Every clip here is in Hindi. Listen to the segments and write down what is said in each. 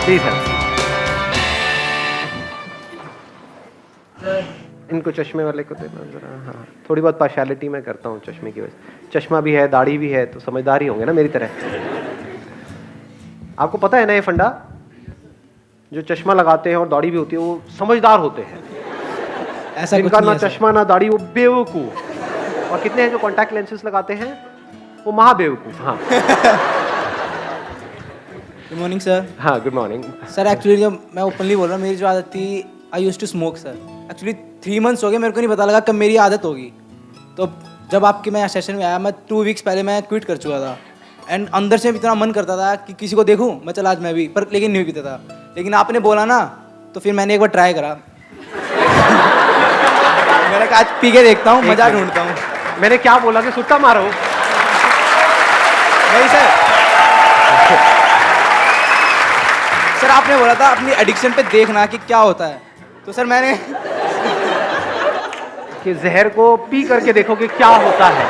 Please help. इनको चश्मे वाले को देना जरा। हाँ, थोड़ी बहुत पार्शियलिटी मैं करता हूँ चश्मे की वजह। चश्मा भी है, दाढ़ी भी है, तो समझदार ही होंगे ना मेरी तरह। आपको पता है ना ये फंडा, जो चश्मा लगाते हैं और दाढ़ी भी होती है वो समझदार होते हैं। ऐसा कुछ जिनका नहीं ना है सर। चश्मा ना दाढ़ी वो बेवकूफ। और कितने हैं जो कॉन्टैक्ट लेंसेज लगाते हैं वो महाबेवकूफ। हाँ गुड मॉर्निंग सर। हाँ, गुड मॉर्निंग। सर एक्चुअली जब मैं ओपनली बोल रहा हूँ, मेरी जो आदत थी, I use to smoke sir. Actually 3 months हो गए, मेरे को नहीं पता लगा कब मेरी आदत होगी। तो जब आपके मैं सेशन में आया, मैं 2 वीक्स पहले मैं क्विट कर चुका था। एंड अंदर से इतना मन करता था कि किसी को देखूं, मैं चला आज मैं भी, पर लेकिन नहीं पीता था। लेकिन आपने बोला ना, तो फिर मैंने एक बार ट्राई करा। मैंने कहा आज पी के देखता हूँ, मजा ढूंढता हूँ। मैंने क्या बोला कि सुट्टा मारो? नहीं सर। सर आपने बोला था अपनी एडिक्शन पे देखना कि क्या होता है, तो सर मैंने कि जहर को पी करके देखो कि क्या होता है,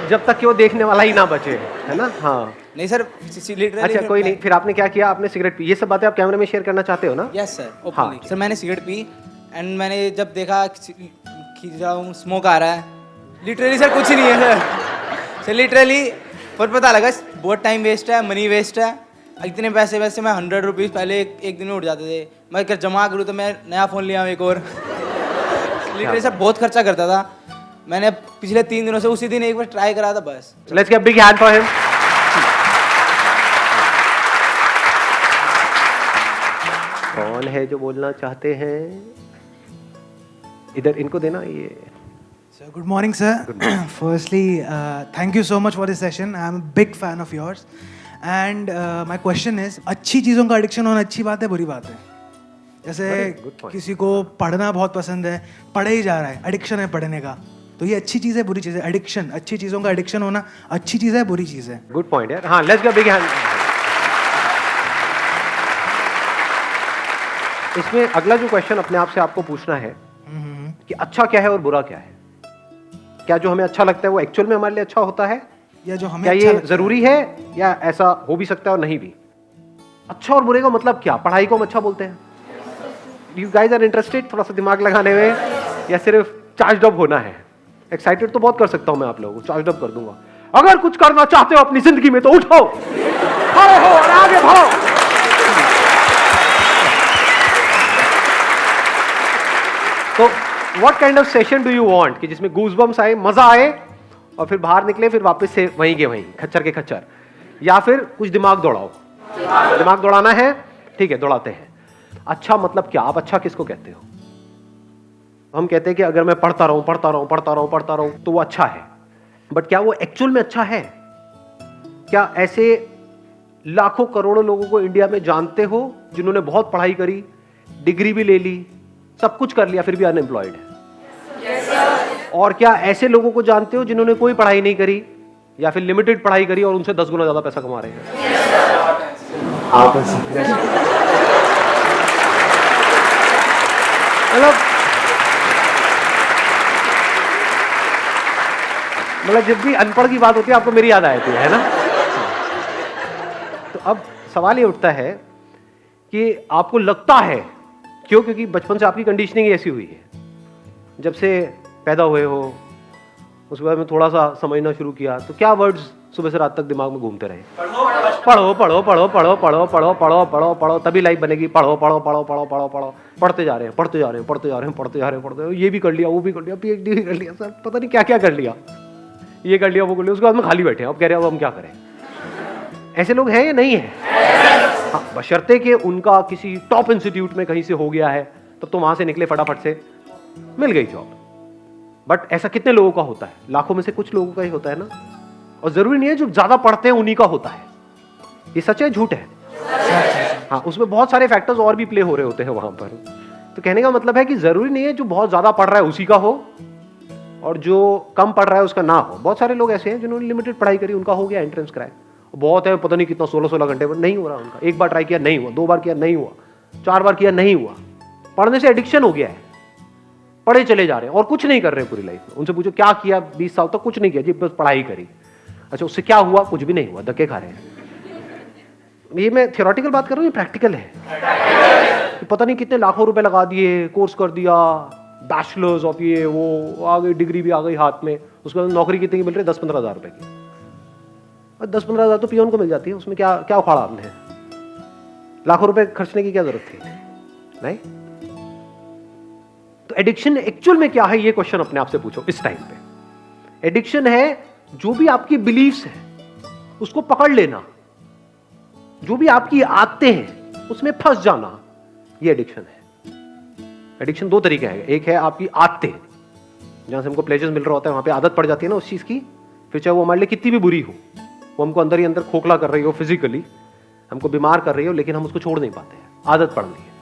जब तक कि वो देखने वाला ही ना बचे, है ना? हाँ। नहीं सर लिटरली। अच्छा कोई नहीं, फिर आपने क्या किया? आपने सिगरेट पी। ये सब बातें आप कैमरे में शेयर करना चाहते हो ना? यस सर, हाँ। ओपनली। सर मैंने सिगरेट पी एंड मैंने जब देखा कि जाऊँ स्मोक आ रहा है, लिटरली सर कुछ ही नहीं है सर लिटरली पर पता लगा बहुत टाइम वेस्ट है, मनी वेस्ट है। इतने पैसे वैसे मैं 100 रुपीज़ पहले एक दिन में उठ जाते थे। मैं अगर जमा करूँ तो मैं नया फ़ोन लिया एक और। लिटरली सर बहुत खर्चा करता था। मैंने पिछले 3 दिनों से उसी दिन एक बार ट्राई करा था बस। Let's give big hand for him. कौन है जो बोलना चाहते हैं? इधर इनको देना ये। So good morning, sir. Firstly, thank you so much for this session. I'm a big fan of yours. And my question is, अच्छी चीज़ों का एडिक्शन होना अच्छी बात है, बुरी बात है? जैसे good point. किसी को पढ़ना बहुत पसंद है, पढ़े ही जा रहा है, एडिक्शन है पढ़ने का, तो ये अच्छी चीज़ है बुरी चीज़ है? एडिक्शन, अच्छी चीज़ों का एडिक्शन होना अच्छी चीज़ है बुरी चीज़ है? गुड पॉइंट यार। हाँ, लेट्स गिव बिग हैंड। इसमें अगला जो क्वेश्चन अपने आप से आपको पूछना है कि अच्छा क्या है और बुरा क्या है? क्या जो हमें अच्छा लगता है वो एक्चुअल में हमारे लिए अच्छा होता है, या जो हमें क्या अच्छा ये लगता जरूरी है, या ऐसा हो भी सकता है और नहीं भी? अच्छा और बुरे का मतलब क्या? पढ़ाई को हम अच्छा बोलते हैं? यू गाइज आर इंटरेस्टेड थोड़ा सा दिमाग लगाने में, या सिर्फ चार्ज अप होना है? एक्साइटेड तो बहुत कर सकता हूं मैं आप लोगों को, चार्ज अप कर दूंगा। अगर कुछ करना चाहते हो अपनी जिंदगी में तो उठो, खड़े हो और आगे बढ़ो। तो what kind of session do you want कि जिसमें गूज़बम्स आए, मजा आए, और फिर बाहर निकले फिर वापस से वहीं के वहीं, खच्चर के खच्चर? या फिर कुछ दिमाग दौड़ाओ? दिमाग दौड़ाना है, ठीक है, दौड़ाते हैं। अच्छा मतलब क्या? आप अच्छा किसको कहते हो? हम कहते हैं कि अगर मैं पढ़ता रहूं पढ़ता रहूं पढ़ता रहूं पढ़ता रहूं तो वो अच्छा है, बट क्या वो एक्चुअल में अच्छा है? क्या ऐसे लाखों करोड़ों लोगों को इंडिया में जानते हो जिन्होंने बहुत पढ़ाई करी, डिग्री भी ले ली, सब कुछ कर लिया, फिर भी अनएम्प्लॉयड है? और क्या ऐसे लोगों को जानते हो जिन्होंने कोई पढ़ाई नहीं करी या फिर लिमिटेड पढ़ाई करी और उनसे 10 गुना ज्यादा पैसा कमा रहे हैं? मतलब जब भी अनपढ़ की बात होती है आपको मेरी याद आती है ना? तो अब सवाल ये उठता है कि आपको लगता है क्यों? क्योंकि बचपन से आपकी कंडीशनिंग ऐसी हुई है, जब से पैदा हुए हो उसके बाद में थोड़ा सा समझना शुरू किया, तो क्या वर्ड्स सुबह से रात तक दिमाग में घूमते रहे? पढ़ो पढ़ो पढ़ो पढ़ो पढ़ो पढ़ो पढ़ो पढ़ो पढ़ो तभी लाइफ बनेगी। पढ़ो पढ़ो पढ़ो पढ़ो पढ़ो पढ़ो, पढ़ते जा रहे हैं पढ़ते जा रहे हैं पढ़ते जा रहे हैं पढ़ते जा रहे हैं पढ़ते, ये भी कर लिया वो भी कर लिया, PhD भी कर लिया, सर पता नहीं क्या क्या कर लिया, ये कर लिया वो कर लिया, उसके बाद में खाली बैठे हैं, अब कह रहे हैं अब हम क्या करें? ऐसे लोग हैं या नहीं है? हाँ, बशर्ते कि उनका किसी टॉप इंस्टीट्यूट में कहीं से हो गया है, तब तो वहां से निकले फटाफट से, मिल गई जॉब। बट ऐसा कितने लोगों का होता है? लाखों में से कुछ लोगों का ही होता है ना। और जरूरी नहीं है जो ज्यादा पढ़ते हैं उन्हीं का होता है। ये सच है झूठ है? हाँ, उसमें बहुत सारे फैक्टर्स और भी प्ले हो रहे होते हैं वहां पर। तो कहने का मतलब है कि जरूरी नहीं है जो बहुत ज्यादा पढ़ रहा है उसी का हो और जो कम पढ़ रहा है उसका ना हो। बहुत सारे लोग ऐसे हैं जिन्होंने लिमिटेड पढ़ाई करी, उनका हो गया एंट्रेंस क्रैक, बहुत है पता नहीं कितना 16-16 घंटे पर, नहीं हो रहा उनका। एक बार ट्राई किया नहीं हुआ, 2 बार किया नहीं हुआ, 4 बार किया नहीं हुआ। पढ़ने से एडिक्शन हो गया है, पढ़े चले जा रहे हैं और कुछ नहीं कर रहे हैं पूरी लाइफ में। उनसे पूछो क्या किया 20 साल तक? कुछ नहीं किया जी, बस पढ़ाई करी। अच्छा उससे क्या हुआ? कुछ भी नहीं हुआ, धक्के खा रहे हैं। ये मैं थियोरेटिकल बात कर रहा हूँ, ये प्रैक्टिकल है। कि पता नहीं कितने लाखों रुपए लगा दिए, कोर्स कर दिया, बैचलर्स ऑफ ये वो, आ गई डिग्री भी आ गई हाथ में, उसके बाद नौकरी कितनी की मिल रही है? 10-15 हज़ार रुपए की। और 10-15 हज़ार तो पियोन को मिल जाती है, उसमें क्या क्या उखाड़ा आपने? लाखों रुपए खर्चने की क्या जरूरत थी? नहीं। तो एडिक्शन एक्चुअल में क्या है, ये क्वेश्चन अपने आप से पूछो इस टाइम पे। एडिक्शन है जो भी आपकी बिलीफ्स है उसको पकड़ लेना, जो भी आपकी आदतें हैं उसमें फंस जाना, ये एडिक्शन है। एडिक्शन दो तरीके हैं, एक है आपकी आदतें, जहां से हमको प्लेजर्स मिल रहा होता है, वहां पे आदत पड़ जाती है ना उस चीज की, फिर चाहे वो हमारे लिए कितनी भी बुरी हो, वो हमको अंदर ही अंदर खोखला कर रही हो, फिजिकली हमको बीमार कर रही हो, लेकिन हम उसको छोड़ नहीं पाते हैं, आदत पड़ गई है।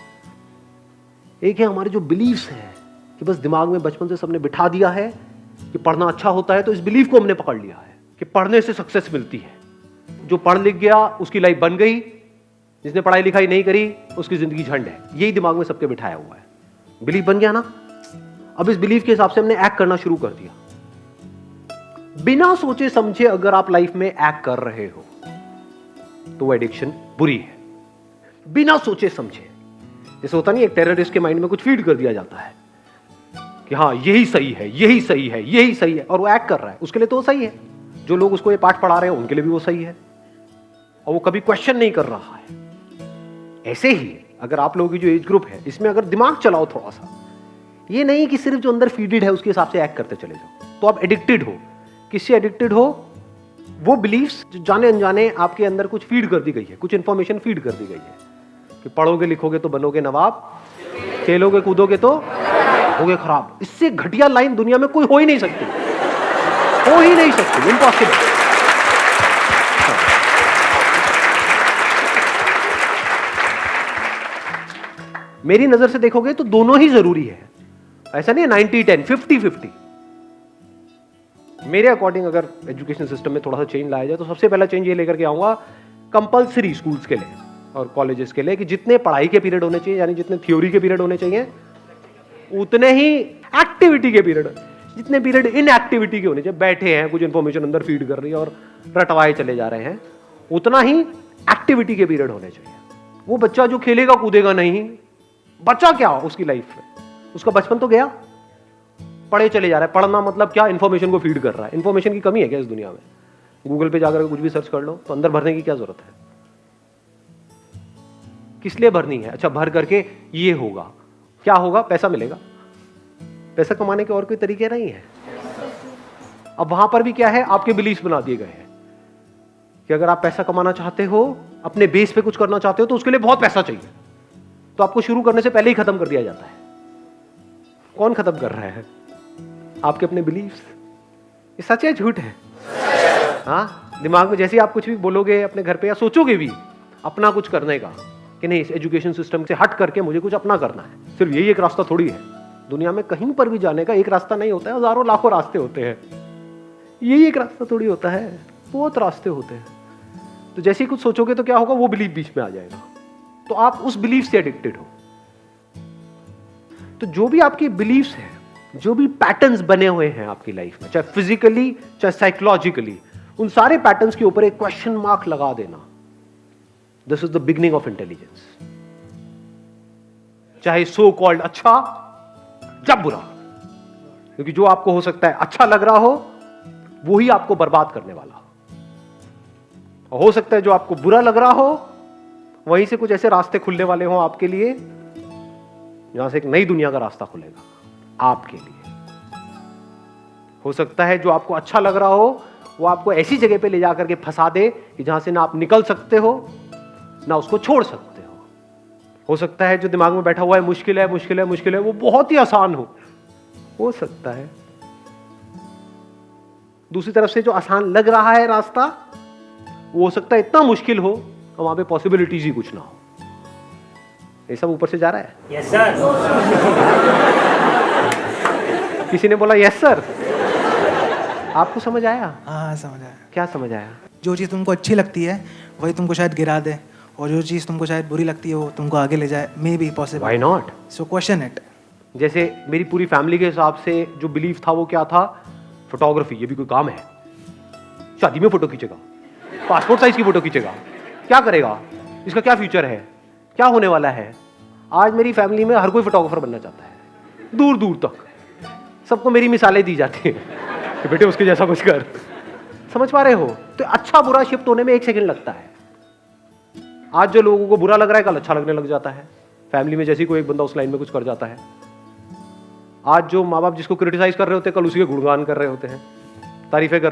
एक है हमारे जो बिलीव्स हैं कि बस दिमाग में बचपन से सबने बिठा दिया है कि पढ़ना अच्छा होता है, तो इस बिलीफ को हमने पकड़ लिया है कि पढ़ने से सक्सेस मिलती है। जो पढ़ लिख गया उसकी लाइफ बन गई, जिसने पढ़ाई लिखाई नहीं करी उसकी जिंदगी झंड है, यही दिमाग में सबके बिठाया हुआ है। बिलीफ बन गया ना, अब इस बिलीफ के हिसाब से हमने एक्ट करना शुरू कर दिया। बिना सोचे समझे अगर आप लाइफ में एक्ट कर रहे हो तो वो एडिक्शन बुरी है। बिना सोचे समझे, जैसे होता नहीं, एक टेररिस्ट के माइंड में कुछ फीड कर दिया जाता है कि हाँ यही सही है, यही सही है, यही सही है, और वो एक्ट कर रहा है, उसके लिए तो वो सही है। जो लोग उसको ये पाठ पढ़ा रहे हैं उनके लिए भी वो सही है, और वो कभी क्वेश्चन नहीं कर रहा है। ऐसे ही अगर आप लोगों की जो एज ग्रुप है इसमें अगर दिमाग चलाओ थोड़ा सा, ये नहीं कि सिर्फ जो अंदर फीडेड है उसके हिसाब से एक्ट करते चले जाओ, तो आप एडिक्टेड हो। किससे एडिक्टेड हो? वो बिलीफ्स जो जाने अनजाने आपके अंदर कुछ फीड कर दी गई है, कुछ इंफॉर्मेशन फीड कर दी गई है कि पढ़ोगे लिखोगे तो बनोगे नवाब, खेलोगे कूदोगे तो होगे खराब। इससे घटिया लाइन दुनिया में कोई हो ही नहीं सकती, हो ही नहीं सकती, इम्पॉसिबल। मेरी नजर से देखोगे तो दोनों ही जरूरी है, ऐसा नहीं है 90-10, 50-50। मेरे अकॉर्डिंग अगर एजुकेशन सिस्टम में थोड़ा सा चेंज लाया जाए तो सबसे पहला चेंज ये लेकर के आऊंगा कंपलसरी स्कूल्स के लिए और कॉलेजेस के लिए कि जितने पढ़ाई के पीरियड होने चाहिए, यानी जितने थ्योरी के पीरियड होने चाहिए, उतने ही एक्टिविटी के पीरियड, जितने पीरियड इन एक्टिविटी के होने चाहिए, बैठे हैं कुछ इंफॉर्मेशन अंदर फीड कर रही है और रटवाए चले जा रहे हैं, उतना ही एक्टिविटी के पीरियड होने चाहिए। वो बच्चा जो खेलेगा कूदेगा नहीं, बच्चा क्या उसकी लाइफ में, उसका बचपन तो गया, पढ़े चले जा रहा है। पढ़ना मतलब क्या? इंफॉर्मेशन को फीड कर रहा है। इंफॉर्मेशन की कमी है क्या इस दुनिया में? गूगल पे जाकर कुछ भी सर्च कर लो तो अंदर भरने की क्या जरूरत है? किस लिए भरनी है? अच्छा, भर करके ये होगा, क्या होगा? पैसा मिलेगा। पैसा कमाने के और कोई तरीके नहीं है। अब वहां पर भी क्या है? आपके बिलीफ बना दिए गए हैं कि अगर आप पैसा कमाना चाहते हो, अपने बेस पे कुछ करना चाहते हो, तो उसके लिए बहुत पैसा चाहिए, तो आपको शुरू करने से पहले ही खत्म कर दिया जाता है। कौन खत्म कर रहा है? आपके अपने बिलीफ्स। ये सच है झूठ है? हाँ, दिमाग में जैसे ही आप कुछ भी बोलोगे अपने घर पे या सोचोगे भी अपना कुछ करने का कि नहीं, इस एजुकेशन सिस्टम से हट करके मुझे कुछ अपना करना है, सिर्फ यही एक रास्ता थोड़ी है। दुनिया में कहीं पर भी जाने का एक रास्ता नहीं होता है, हजारों लाखों रास्ते होते हैं। यही एक रास्ता थोड़ी होता है, बहुत रास्ते होते हैं। तो जैसे ही कुछ सोचोगे तो क्या होगा? वो बिलीफ बीच में आ जाएगा, तो आप उस बिलीफ से एडिक्टेड हो। तो जो भी आपकी बिलीफ्स हैं, जो भी पैटर्न्स बने हुए हैं आपकी लाइफ में, चाहे फिजिकली चाहे साइकोलॉजिकली, उन सारे पैटर्न्स के ऊपर एक क्वेश्चन मार्क लगा देना। This is the beginning of intelligence. चाहे सो कॉल्ड अच्छा या बुरा, क्योंकि जो आपको हो सकता है अच्छा लग रहा हो वो ही आपको बर्बाद करने वाला हो, और हो सकता है जो आपको बुरा लग रहा हो वहीं से कुछ ऐसे रास्ते खुलने वाले हों आपके लिए, जहां से एक नई दुनिया का रास्ता खुलेगा आपके लिए। हो सकता है जो आपको अच्छा लग रहा हो वो आपको ऐसी जगह पे ले जाकर के फंसा दे कि जहां से ना आप निकल सकते हो ना उसको छोड़ सकते हो सकता है जो दिमाग में बैठा हुआ है मुश्किल है मुश्किल है मुश्किल है, वो बहुत ही आसान हो सकता है। दूसरी तरफ से जो आसान लग रहा है रास्ता, वो हो सकता है इतना मुश्किल हो और वहां पे पॉसिबिलिटीज ही कुछ ना हो। ये सब ऊपर से जा रहा है। Yes sir. किसी ने बोला यस सर। आपको समझ आया? हाँ समझ आया। क्या समझ आया? जो चीज़ तुमको अच्छी लगती है वही तुमको शायद गिरा दे, और जो चीज़ तुमको शायद बुरी लगती है वो तुमको आगे ले जाए। May be possible. Why not? So question it. जैसे मेरी पूरी फैमिली के हिसाब से जो बिलीफ था वो क्या था? फोटोग्राफी, ये भी कोई काम है? शादी में फोटो खींचेगा, पासपोर्ट साइज की फोटो खींचेगा, क्या करेगा? इसका क्या फ्यूचर है, क्या होने वाला है। आज मेरी फैमिली में हर कोई फोटोग्राफर बनना चाहता है, दूर दूर तक सबको मेरी मिसालें दी जाती हैं कि बेटे उसके जैसा कुछ कर। समझ पा रहे हो? तो अच्छा बुरा शिफ्ट होने में 1 सेकंड लगता है। आज जो लोगों को बुरा लग रहा है कल अच्छा लगने लग जाता है। फैमिली में जैसे कोई एक बंदा उस लाइन में कुछ कर जाता है, आज जो माँ बाप जिसको क्रिटिसाइज कर रहे होते हैं कल उसी के गुणगान कर रहे होते हैं, तारीफें कर